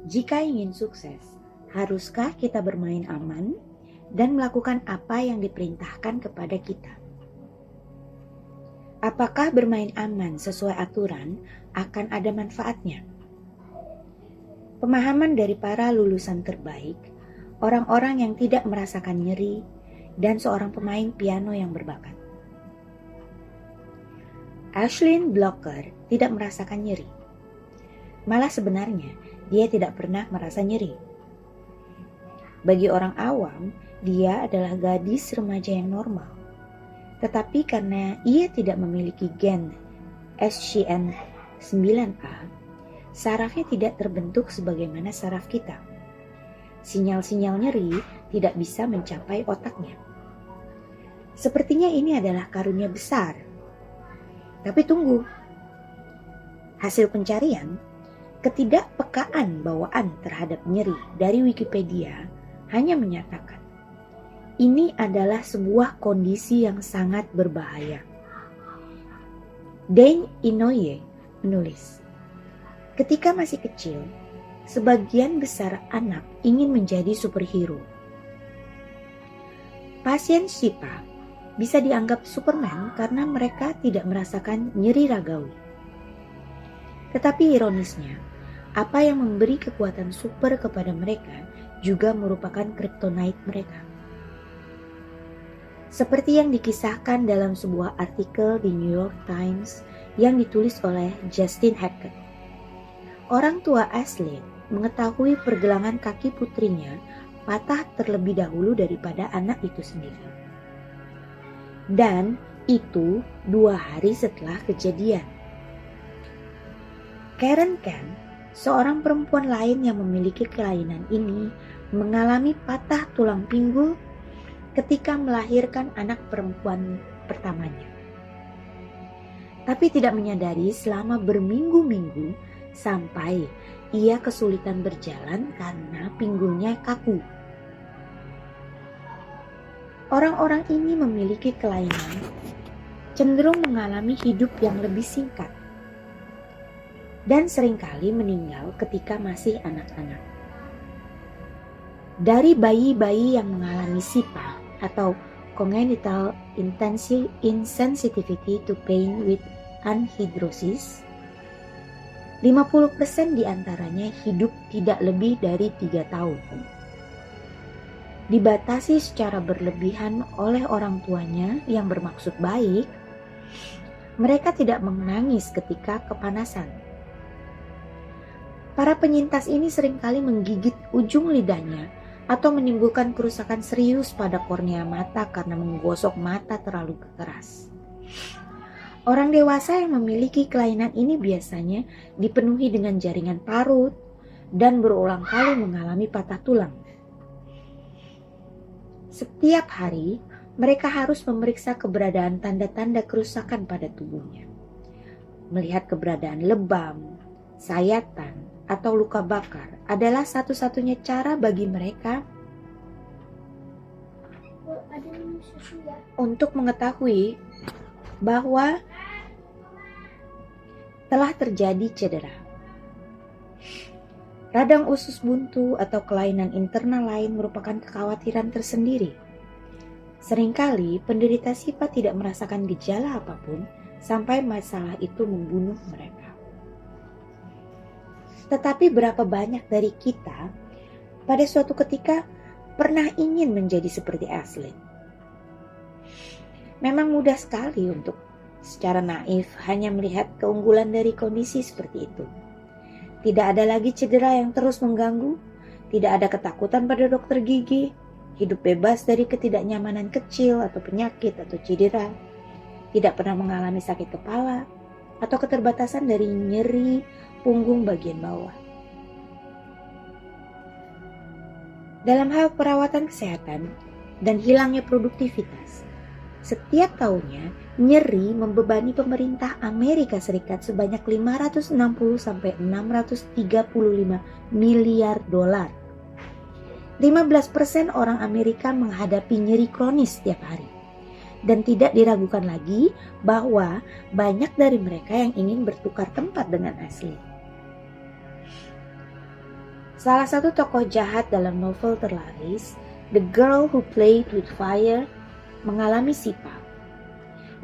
Jika ingin sukses, haruskah kita bermain aman dan melakukan apa yang diperintahkan kepada kita? Apakah bermain aman sesuai aturan akan ada manfaatnya? Pemahaman dari para lulusan terbaik, orang-orang yang tidak merasakan nyeri, dan seorang pemain piano yang berbakat. Aislinn Blocker tidak merasakan nyeri. Malah sebenarnya dia tidak pernah merasa nyeri. Bagi orang awam, dia adalah gadis remaja yang normal. Tetapi karena ia tidak memiliki gen SCN9A, sarafnya tidak terbentuk sebagaimana saraf kita. Sinyal-sinyal nyeri tidak bisa mencapai otaknya. Sepertinya ini adalah karunia besar. Tapi tunggu, hasil pencarian ketidakpekaan bawaan terhadap nyeri dari Wikipedia hanya menyatakan ini adalah sebuah kondisi yang sangat berbahaya. Dane Inouye menulis, ketika masih kecil, sebagian besar anak ingin menjadi superhero. Pasien Shipa bisa dianggap Superman karena mereka tidak merasakan nyeri ragawi. Tetapi ironisnya, apa yang memberi kekuatan super kepada mereka juga merupakan kryptonite mereka. Seperti yang dikisahkan dalam sebuah artikel di New York Times yang ditulis oleh Justin Hackett. Orang tua Aislinn mengetahui pergelangan kaki putrinya patah terlebih dahulu daripada anak itu sendiri. Dan itu 2 hari setelah kejadian. Karen Kent, seorang perempuan lain yang memiliki kelainan ini, mengalami patah tulang pinggul ketika melahirkan anak perempuan pertamanya. Tapi tidak menyadari selama berminggu-minggu sampai ia kesulitan berjalan karena pinggulnya kaku. Orang-orang ini memiliki kelainan, cenderung mengalami hidup yang lebih singkat, dan seringkali meninggal ketika masih anak-anak. Dari bayi-bayi yang mengalami SIPA atau Congenital Insensitivity to Pain with Anhidrosis, 50% diantaranya hidup tidak lebih dari 3 tahun. Dibatasi secara berlebihan oleh orang tuanya yang bermaksud baik, mereka tidak menangis ketika kepanasan. Para penyintas ini seringkali menggigit ujung lidahnya atau menimbulkan kerusakan serius pada kornea mata karena menggosok mata terlalu keras. Orang dewasa yang memiliki kelainan ini biasanya dipenuhi dengan jaringan parut dan berulang kali mengalami patah tulang. Setiap hari, mereka harus memeriksa keberadaan tanda-tanda kerusakan pada tubuhnya. Melihat keberadaan lebam, sayatan, atau luka bakar adalah satu-satunya cara bagi mereka untuk mengetahui bahwa telah terjadi cedera. Radang usus buntu atau kelainan internal lain merupakan kekhawatiran tersendiri. Seringkali penderita SIPA tidak merasakan gejala apapun sampai masalah itu membunuh mereka. Tetapi berapa banyak dari kita pada suatu ketika pernah ingin menjadi seperti Aislinn? Memang mudah sekali untuk secara naif hanya melihat keunggulan dari kondisi seperti itu. Tidak ada lagi cedera yang terus mengganggu, tidak ada ketakutan pada dokter gigi, hidup bebas dari ketidaknyamanan kecil atau penyakit atau cedera, tidak pernah mengalami sakit kepala, atau keterbatasan dari nyeri punggung bagian bawah. Dalam hal perawatan kesehatan dan hilangnya produktivitas, setiap tahunnya nyeri membebani pemerintah Amerika Serikat sebanyak 560 sampai 635 miliar dolar. 15% orang Amerika menghadapi nyeri kronis setiap hari. Dan tidak diragukan lagi bahwa banyak dari mereka yang ingin bertukar tempat dengan Aislinn. Salah satu tokoh jahat dalam novel terlaris, The Girl Who Played with Fire, mengalami SIPA.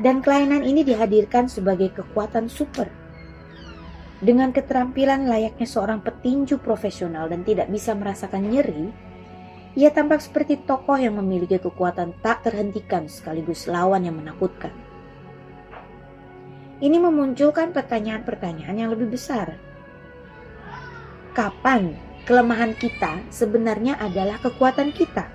Dan kelainan ini dihadirkan sebagai kekuatan super. Dengan keterampilan layaknya seorang petinju profesional dan tidak bisa merasakan nyeri, ia tampak seperti tokoh yang memiliki kekuatan tak terhentikan sekaligus lawan yang menakutkan. Ini memunculkan pertanyaan-pertanyaan yang lebih besar. Kapan kelemahan kita sebenarnya adalah kekuatan kita?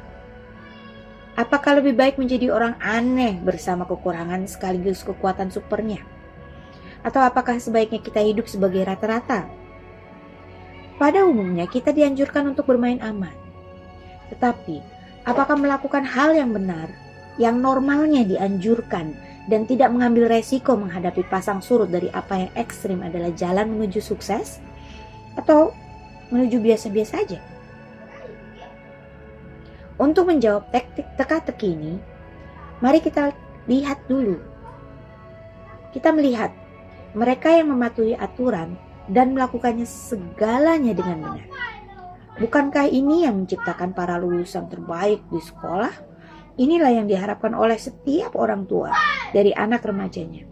Apakah lebih baik menjadi orang aneh bersama kekurangan sekaligus kekuatan supernya? Atau apakah sebaiknya kita hidup sebagai rata-rata? Pada umumnya kita dianjurkan untuk bermain aman. Tetapi, apakah melakukan hal yang benar, yang normalnya dianjurkan, dan tidak mengambil resiko menghadapi pasang surut dari apa yang ekstrim adalah jalan menuju sukses? Atau menuju biasa-biasa saja? Untuk menjawab teka-teki ini, mari kita lihat dulu. Kita melihat mereka yang mematuhi aturan dan melakukannya segalanya dengan benar. Bukankah ini yang menciptakan para lulusan terbaik di sekolah? Inilah yang diharapkan oleh setiap orang tua dari anak remajanya.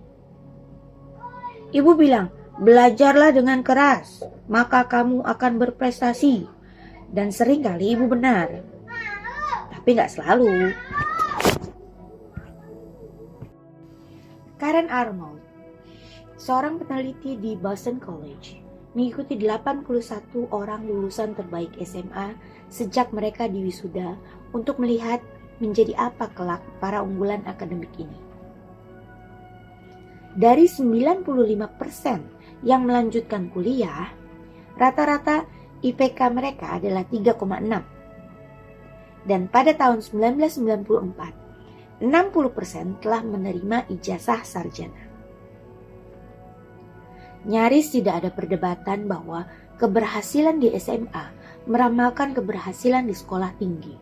Ibu bilang, belajarlah dengan keras, maka kamu akan berprestasi. Dan seringkali ibu benar. Tapi nggak selalu. Karen Arnold, seorang peneliti di Boston College, mengikuti 81 orang lulusan terbaik SMA sejak mereka diwisuda untuk melihat menjadi apa kelak para unggulan akademik ini. Dari 95% yang melanjutkan kuliah, rata-rata IPK mereka adalah 3,6. Dan pada tahun 1994, 60% telah menerima ijazah sarjana. Nyaris tidak ada perdebatan bahwa keberhasilan di SMA meramalkan keberhasilan di sekolah tinggi.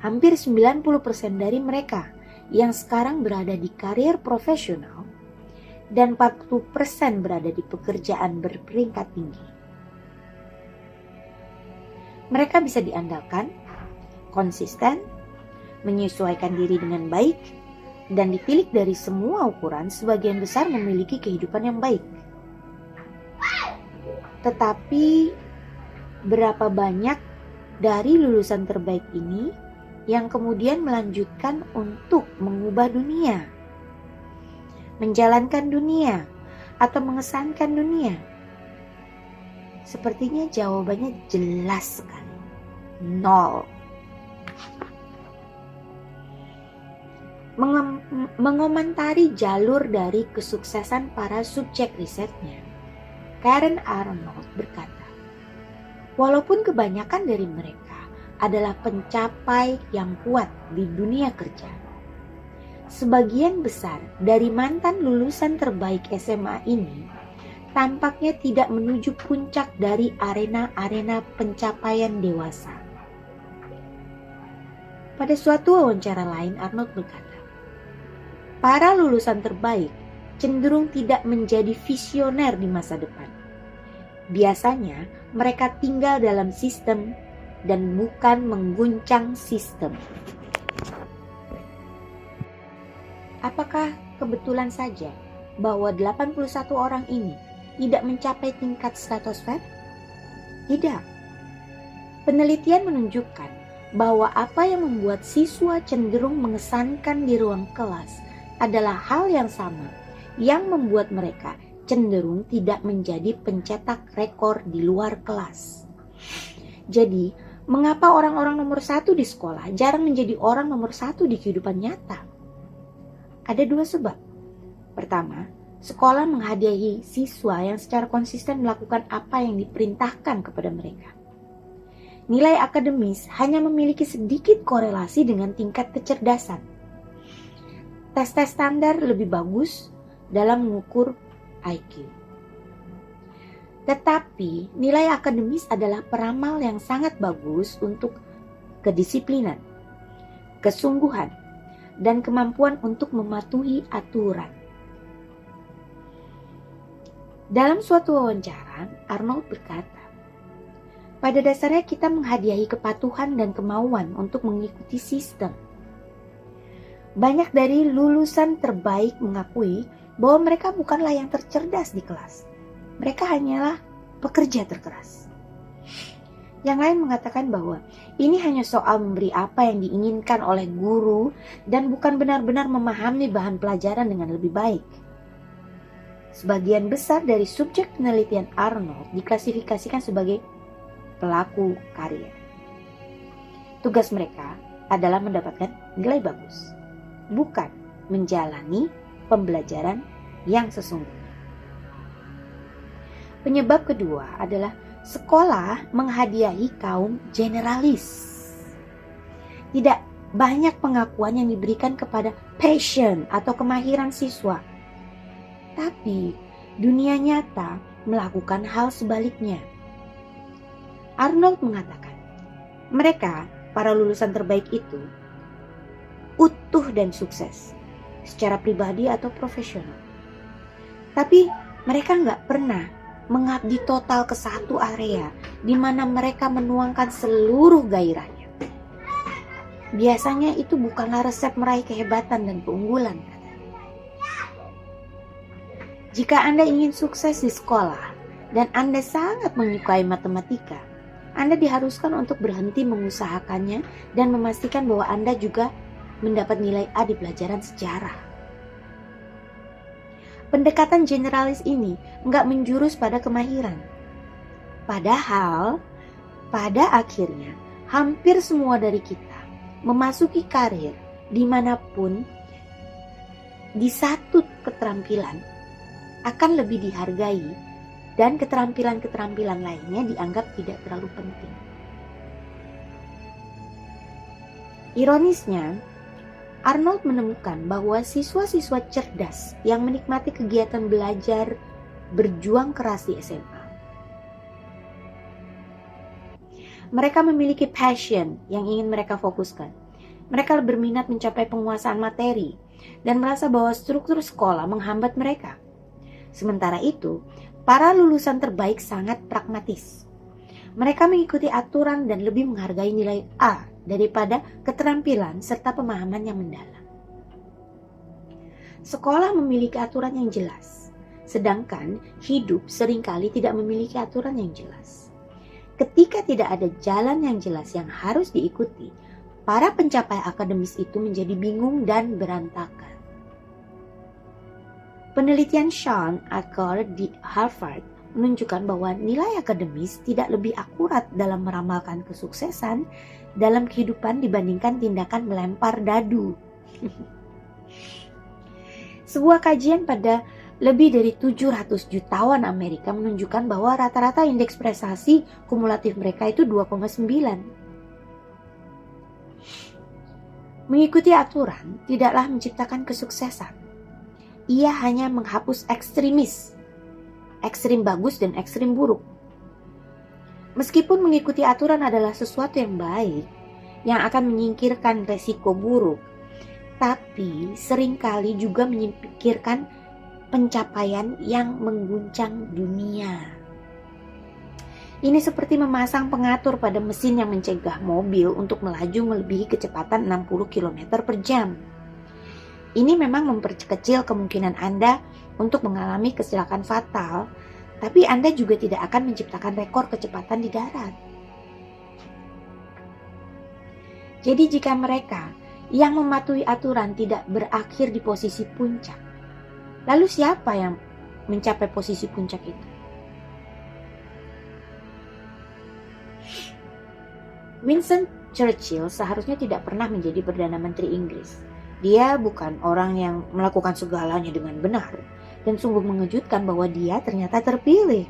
Hampir 90% dari mereka yang sekarang berada di karir profesional dan 40% berada di pekerjaan berperingkat tinggi. Mereka bisa diandalkan, konsisten, menyesuaikan diri dengan baik, dan ditilik dari semua ukuran sebagian besar memiliki kehidupan yang baik. Tetapi berapa banyak dari lulusan terbaik ini yang kemudian melanjutkan untuk mengubah dunia, menjalankan dunia, atau mengesankan dunia? Sepertinya jawabannya jelas sekali. 0. Mengomentari jalur dari kesuksesan para subjek risetnya, Karen Arnold berkata, walaupun kebanyakan dari mereka adalah pencapai yang kuat di dunia kerja, sebagian besar dari mantan lulusan terbaik SMA ini tampaknya tidak menuju puncak dari arena-arena pencapaian dewasa. Pada suatu wawancara lain, Arnold berkata, para lulusan terbaik cenderung tidak menjadi visioner di masa depan. Biasanya mereka tinggal dalam sistem dan bukan mengguncang sistem. Apakah kebetulan saja bahwa 81 orang ini tidak mencapai tingkat stratosfer? Tidak. Penelitian menunjukkan bahwa apa yang membuat siswa cenderung mengesankan di ruang kelas adalah hal yang sama yang membuat mereka cenderung tidak menjadi pencetak rekor di luar kelas. Jadi, mengapa orang-orang nomor 1 di sekolah jarang menjadi orang nomor 1 di kehidupan nyata? Ada 2 sebab. Pertama, sekolah menghadiahi siswa yang secara konsisten melakukan apa yang diperintahkan kepada mereka. Nilai akademis hanya memiliki sedikit korelasi dengan tingkat kecerdasan. Tes-tes standar lebih bagus dalam mengukur IQ. Tetapi nilai akademis adalah peramal yang sangat bagus untuk kedisiplinan, kesungguhan, dan kemampuan untuk mematuhi aturan. Dalam suatu wawancara, Arnold berkata, Pada dasarnya kita menghadiahi kepatuhan dan kemauan untuk mengikuti sistem. Banyak dari lulusan terbaik mengakui bahwa mereka bukanlah yang tercerdas di kelas. Mereka hanyalah pekerja terkeras. Yang lain mengatakan bahwa ini hanya soal memberi apa yang diinginkan oleh guru dan bukan benar-benar memahami bahan pelajaran dengan lebih baik. Sebagian besar dari subjek penelitian Arnold diklasifikasikan sebagai pelaku karya. Tugas mereka adalah mendapatkan nilai bagus, bukan menjalani pembelajaran yang sesungguhnya. Penyebab kedua adalah sekolah menghadiahi kaum generalis. Tidak banyak pengakuan yang diberikan kepada passion atau kemahiran siswa. Tapi dunia nyata melakukan hal sebaliknya. Arnold mengatakan, mereka, para lulusan terbaik itu, utuh dan sukses secara pribadi atau profesional. Tapi mereka nggak pernah mengabdi total ke satu area di mana mereka menuangkan seluruh gairahnya. Biasanya itu bukanlah resep meraih kehebatan dan keunggulan. Jika Anda ingin sukses di sekolah dan Anda sangat menyukai matematika, Anda diharuskan untuk berhenti mengusahakannya dan memastikan bahwa Anda juga mendapat nilai A di pelajaran sejarah. Pendekatan generalis ini nggak menjurus pada kemahiran. Padahal, pada akhirnya, hampir semua dari kita memasuki karir dimanapun di satu keterampilan akan lebih dihargai dan keterampilan-keterampilan lainnya dianggap tidak terlalu penting. Ironisnya, Arnold menemukan bahwa siswa-siswa cerdas yang menikmati kegiatan belajar berjuang keras di SMA. Mereka memiliki passion yang ingin mereka fokuskan. Mereka berminat mencapai penguasaan materi dan merasa bahwa struktur sekolah menghambat mereka. Sementara itu, para lulusan terbaik sangat pragmatis. Mereka mengikuti aturan dan lebih menghargai nilai A daripada keterampilan serta pemahaman yang mendalam. Sekolah memiliki aturan yang jelas, sedangkan hidup seringkali tidak memiliki aturan yang jelas. Ketika tidak ada jalan yang jelas yang harus diikuti, para pencapai akademis itu menjadi bingung dan berantakan. Penelitian Sean Acker di Harvard menunjukkan bahwa nilai akademis tidak lebih akurat dalam meramalkan kesuksesan dalam kehidupan dibandingkan tindakan melempar dadu. Sebuah kajian pada lebih dari 700 jutawan Amerika menunjukkan bahwa rata-rata indeks prestasi kumulatif mereka itu 2,9. Mengikuti aturan tidaklah menciptakan kesuksesan. Ia hanya menghapus ekstremis, ekstrim bagus dan ekstrim buruk. Meskipun mengikuti aturan adalah sesuatu yang baik, yang akan menyingkirkan resiko buruk, tapi seringkali juga menyingkirkan pencapaian yang mengguncang dunia. Ini seperti memasang pengatur pada mesin yang mencegah mobil untuk melaju melebihi kecepatan 60 km per jam. Ini memang memperkecil kemungkinan Anda untuk mengalami kecelakaan fatal, tapi Anda juga tidak akan menciptakan rekor kecepatan di darat. Jadi jika mereka yang mematuhi aturan tidak berakhir di posisi puncak, lalu siapa yang mencapai posisi puncak itu? Winston Churchill seharusnya tidak pernah menjadi Perdana Menteri Inggris. Dia bukan orang yang melakukan segalanya dengan benar, dan sungguh mengejutkan bahwa dia ternyata terpilih.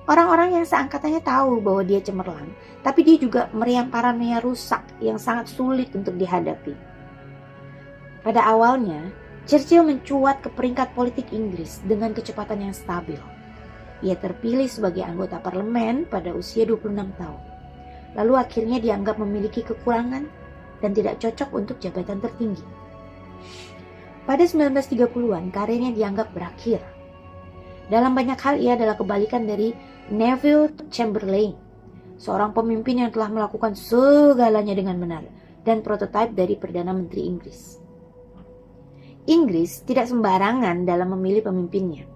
Orang-orang yang seangkatannya tahu bahwa dia cemerlang, tapi dia juga meriam paranoia rusak yang sangat sulit untuk dihadapi. Pada awalnya, Churchill mencuat ke peringkat politik Inggris dengan kecepatan yang stabil. Ia terpilih sebagai anggota parlemen pada usia 26 tahun. Lalu akhirnya dianggap memiliki kekurangan dan tidak cocok untuk jabatan tertinggi. Pada 1930-an, karirnya dianggap berakhir. Dalam banyak hal ia adalah kebalikan dari Neville Chamberlain. seorang pemimpin yang telah melakukan segalanya dengan benar dan prototipe dari Perdana Menteri Inggris. Inggris tidak sembarangan dalam memilih pemimpinnya.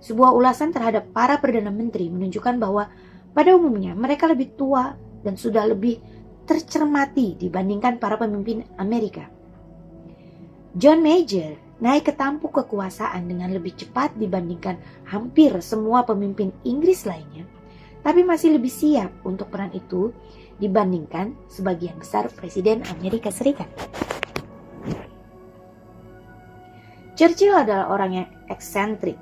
Sebuah ulasan terhadap para Perdana Menteri menunjukkan bahwa pada umumnya mereka lebih tua dan sudah lebih tercermati dibandingkan para pemimpin Amerika. John Major naik ke tampuk kekuasaan dengan lebih cepat dibandingkan hampir semua pemimpin Inggris lainnya, tapi masih lebih siap untuk peran itu dibandingkan sebagian besar Presiden Amerika Serikat. Churchill adalah orang yang eksentrik.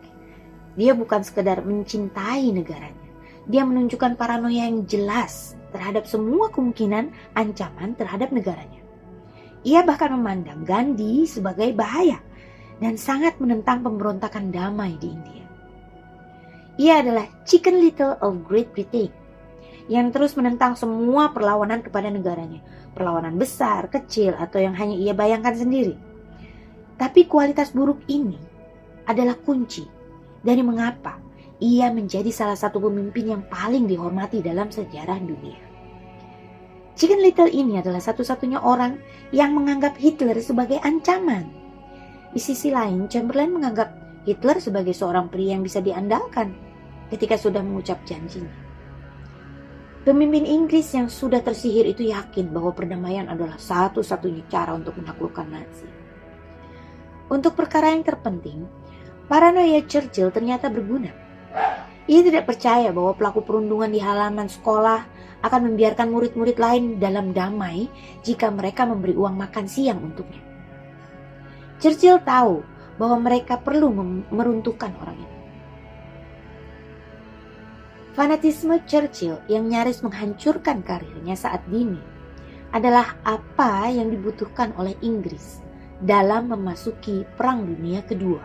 Dia bukan sekedar mencintai negaranya. Dia menunjukkan paranoia yang jelas terhadap semua kemungkinan ancaman terhadap negaranya. Ia bahkan memandang Gandhi sebagai bahaya dan sangat menentang pemberontakan damai di India. Ia adalah Chicken Little of Great Britain yang terus menentang semua perlawanan kepada negaranya. Perlawanan besar, kecil, atau yang hanya ia bayangkan sendiri. Tapi kualitas buruk ini adalah kunci dari mengapa ia menjadi salah satu pemimpin yang paling dihormati dalam sejarah dunia. Chicken Little ini adalah satu-satunya orang yang menganggap Hitler sebagai ancaman. Di sisi lain, Chamberlain menganggap Hitler sebagai seorang pria yang bisa diandalkan ketika sudah mengucap janjinya. Pemimpin Inggris yang sudah tersihir itu yakin bahwa perdamaian adalah satu-satunya cara untuk menaklukkan Nazi. Untuk perkara yang terpenting, paranoia Churchill ternyata berguna. Ia tidak percaya bahwa pelaku perundungan di halaman sekolah akan membiarkan murid-murid lain dalam damai jika mereka memberi uang makan siang untuknya. Churchill tahu bahwa mereka perlu meruntuhkan orang itu. Fanatisme Churchill yang nyaris menghancurkan karirnya saat dini adalah apa yang dibutuhkan oleh Inggris dalam memasuki Perang Dunia Kedua.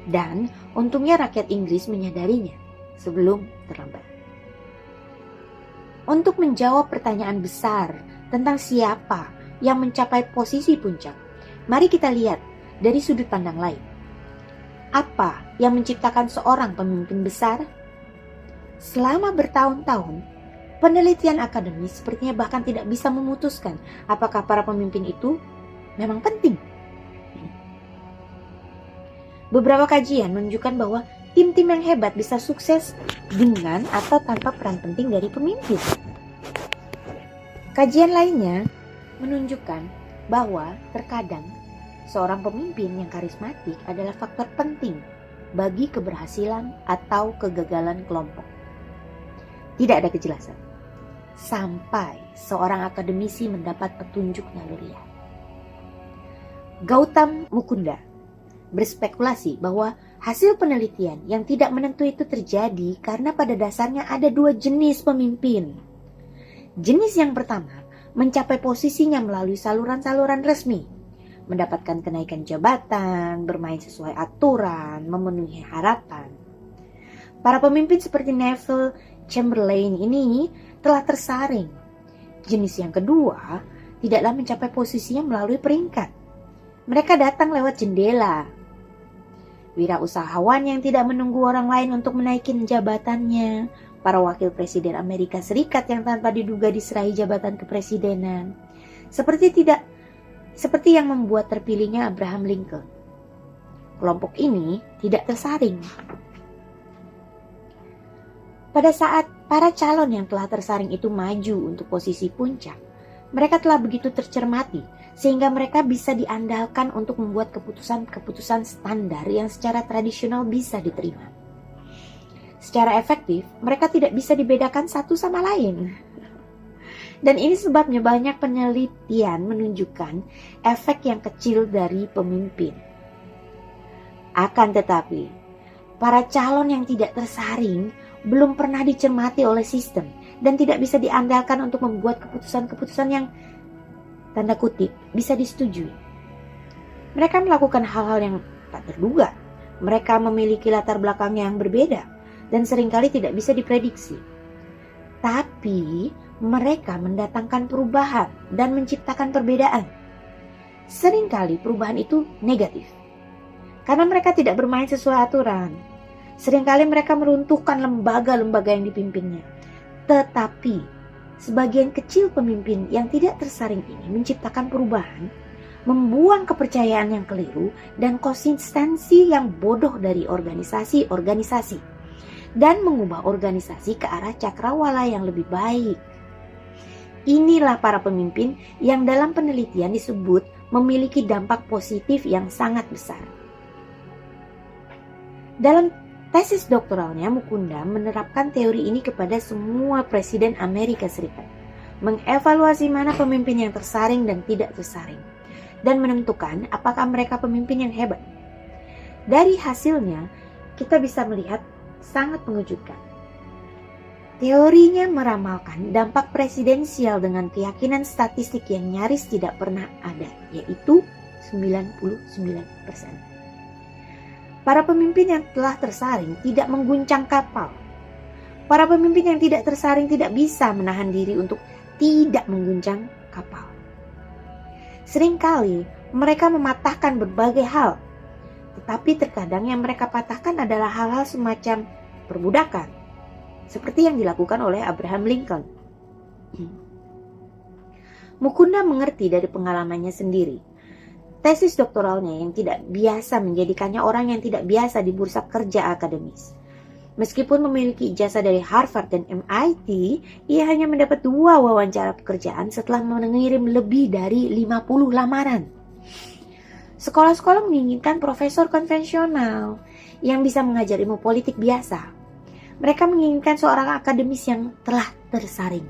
Dan untungnya rakyat Inggris menyadarinya sebelum terlambat. Untuk menjawab pertanyaan besar tentang siapa yang mencapai posisi puncak, mari kita lihat dari sudut pandang lain. Apa yang menciptakan seorang pemimpin besar? Selama bertahun-tahun, penelitian akademis sepertinya bahkan tidak bisa memutuskan apakah para pemimpin itu memang penting. Beberapa kajian menunjukkan bahwa tim-tim yang hebat bisa sukses dengan atau tanpa peran penting dari pemimpin. Kajian lainnya menunjukkan bahwa terkadang seorang pemimpin yang karismatik adalah faktor penting bagi keberhasilan atau kegagalan kelompok. Tidak ada kejelasan sampai seorang akademisi mendapat petunjuk naluriah. Gautam Mukunda berspekulasi bahwa hasil penelitian yang tidak menentu itu terjadi karena pada dasarnya ada dua jenis pemimpin. Jenis yang pertama mencapai posisinya melalui saluran-saluran resmi, mendapatkan kenaikan jabatan, bermain sesuai aturan, memenuhi harapan. Para pemimpin seperti Neville Chamberlain ini telah tersaring. Jenis yang kedua tidaklah mencapai posisinya melalui peringkat. Mereka datang lewat jendela. Wirausahawan yang tidak menunggu orang lain untuk menaikkan jabatannya, para wakil presiden Amerika Serikat yang tanpa diduga diserahi jabatan kepresidenan, seperti yang membuat terpilihnya Abraham Lincoln. Kelompok ini tidak tersaring. Pada saat para calon yang telah tersaring itu maju untuk posisi puncak, mereka telah begitu tercermati sehingga mereka bisa diandalkan untuk membuat keputusan-keputusan standar yang secara tradisional bisa diterima. Secara efektif, mereka tidak bisa dibedakan satu sama lain. Dan ini sebabnya banyak penelitian menunjukkan efek yang kecil dari pemimpin. Akan tetapi, para calon yang tidak tersaring belum pernah dicermati oleh sistem dan tidak bisa diandalkan untuk membuat keputusan-keputusan yang tanda kutip bisa disetujui. Mereka melakukan hal-hal yang tak terduga. Mereka memiliki latar belakang yang berbeda dan seringkali tidak bisa diprediksi. Tapi mereka mendatangkan perubahan dan menciptakan perbedaan. Seringkali perubahan itu negatif karena mereka tidak bermain sesuai aturan. Seringkali mereka meruntuhkan lembaga-lembaga yang dipimpinnya. Tetapi sebagian kecil pemimpin yang tidak tersaring ini menciptakan perubahan, membuang kepercayaan yang keliru dan konsistensi yang bodoh dari organisasi-organisasi, dan mengubah organisasi ke arah cakrawala yang lebih baik. Inilah para pemimpin yang dalam penelitian disebut memiliki dampak positif yang sangat besar. Dalam tesis doktoralnya, Mukunda menerapkan teori ini kepada semua presiden Amerika Serikat, mengevaluasi mana pemimpin yang tersaring dan tidak tersaring, dan menentukan apakah mereka pemimpin yang hebat. Dari hasilnya, kita bisa melihat sangat mengejutkan. Teorinya meramalkan dampak presidensial dengan keyakinan statistik yang nyaris tidak pernah ada, yaitu 99%. Para pemimpin yang telah tersaring tidak mengguncang kapal. Para pemimpin yang tidak tersaring tidak bisa menahan diri untuk tidak mengguncang kapal. Seringkali mereka mematahkan berbagai hal, tetapi terkadang yang mereka patahkan adalah hal-hal semacam perbudakan, seperti yang dilakukan oleh Abraham Lincoln. Mukunda mengerti dari pengalamannya sendiri. Tesis doktoralnya yang tidak biasa menjadikannya orang yang tidak biasa di bursa kerja akademis. Meskipun memiliki ijazah dari Harvard dan MIT, ia hanya mendapat 2 wawancara pekerjaan setelah mengirim lebih dari 50 lamaran. Sekolah-sekolah menginginkan profesor konvensional yang bisa mengajar ilmu politik biasa. Mereka menginginkan seorang akademis yang telah tersaring.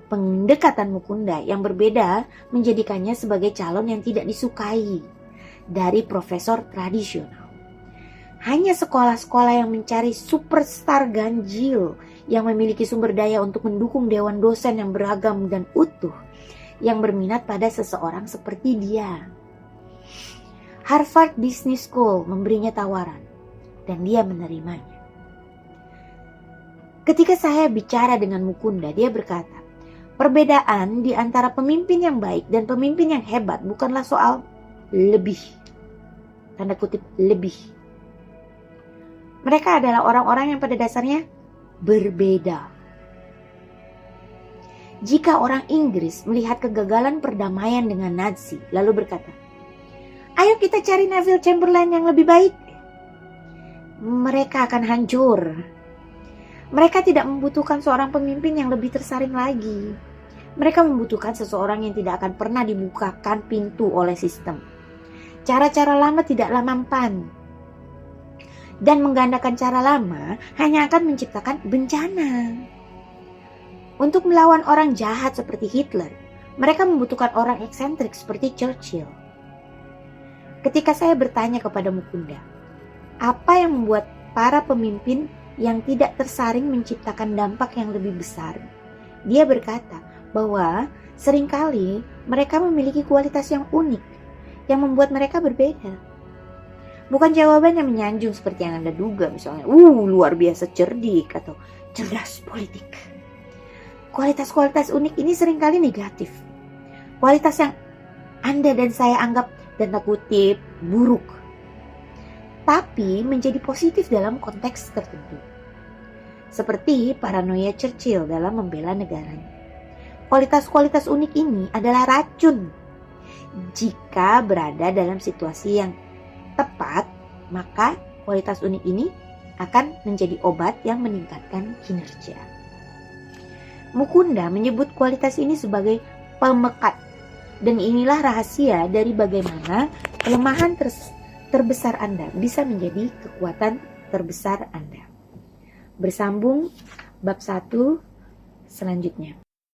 Pendekatan Mukunda yang berbeda menjadikannya sebagai calon yang tidak disukai dari profesor tradisional. Hanya sekolah-sekolah yang mencari superstar ganjil yang memiliki sumber daya untuk mendukung dewan dosen yang beragam dan utuh yang berminat pada seseorang seperti dia. Harvard Business School memberinya tawaran dan dia menerimanya. Ketika saya bicara dengan Mukunda, dia berkata, perbedaan di antara pemimpin yang baik dan pemimpin yang hebat bukanlah soal lebih. Tanda kutip lebih. Mereka adalah orang-orang yang pada dasarnya berbeda. Jika orang Inggris melihat kegagalan perdamaian dengan Nazi, lalu berkata, ayo kita cari Neville Chamberlain yang lebih baik, mereka akan hancur. Mereka tidak membutuhkan seorang pemimpin yang lebih tersaring lagi. Mereka membutuhkan seseorang yang tidak akan pernah dibukakan pintu oleh sistem. Cara-cara lama tidaklah mempan. Dan menggandakan cara lama hanya akan menciptakan bencana. Untuk melawan orang jahat seperti Hitler, mereka membutuhkan orang eksentrik seperti Churchill. Ketika saya bertanya kepada Mukunda, apa yang membuat para pemimpin yang tidak tersaring menciptakan dampak yang lebih besar? Dia berkata bahwa seringkali mereka memiliki kualitas yang unik yang membuat mereka berbeda. Bukan jawaban yang menyanjung seperti yang Anda duga, misalnya, luar biasa cerdik atau cerdas politik. Kualitas-kualitas unik ini seringkali negatif. Kualitas yang Anda dan saya anggap tanda kutip buruk, tapi menjadi positif dalam konteks tertentu. Seperti paranoia Churchill dalam membela negaranya. Kualitas-kualitas unik ini adalah racun. Jika berada dalam situasi yang tepat, maka kualitas unik ini akan menjadi obat yang meningkatkan kinerja. Mukunda menyebut kualitas ini sebagai pemekat. Dan inilah rahasia dari bagaimana kelemahan terbesar Anda bisa menjadi kekuatan terbesar Anda. Bersambung bab 1 selanjutnya.